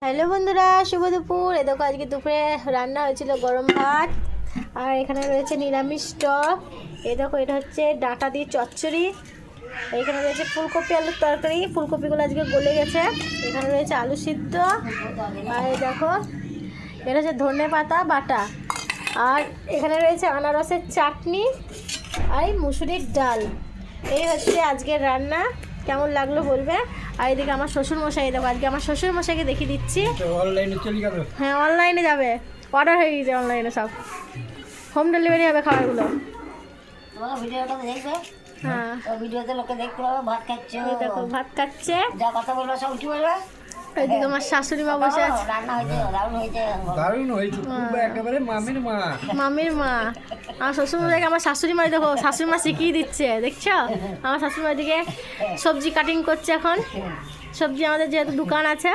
Hello বন্ধুরা, শুভ দুপুর। এ দেখো আজকে দুপুরে রান্না হয়েছিল গরম ভাত, আর এখানে রয়েছে নিরামিষ টক। এ দেখো এটা হচ্ছে ডাঁটা দিয়ে চচ্চড়ি। এখানে রয়েছে ফুলকপি আলুর তরকারি, ফুলকপিগুলো আজকে গলে গেছে। এখানে রয়েছে আলু সিদ্ধ, আর এই দেখো এটা হচ্ছে ধনে পাতা বাটা, আর এখানে রয়েছে আনারসের চাটনি আর এই মুসুরির ডাল। এই হচ্ছে আজকের রান্না। কেমন লাগলো বলবে। আর এদিকে আমার শ্বশুর মশাই, দেখো আজকে আমার শ্বশুর মশাইকে দেখিয়ে দিচ্ছি। হ্যাঁ, অনলাইনে যাবে, অর্ডার হয়ে গেছে অনলাইনে, সব হোম ডেলিভারি হবে খাবারগুলো। তোমাকে ভিডিওটা দেখবে, হ্যাঁ ভিডিওতে লোকে দেখতে পাবে ভাত খাচ্ছে। এই দেখো ভাত খাচ্ছে। যা কথা বলবে সব উঠে বলবে। ওইদিকে আমার শাশুড়ি মা বসে আছে। রান্না হয়েছে, দারুণ হয়েছে। দারুণ হয়েছে, খুব একেবারে মামির মা। মামির মা, আমার শ্বশুর মশাইকে আমার শাশুড়ি মা, দেখো শাশুড়ি মা শিখিয়ে দিচ্ছে, দেখছো? আমার শাশুড়ি মা দিকে সবজি কাটিং করছে এখন। সবজি আমাদের যেহেতু দোকান আছে।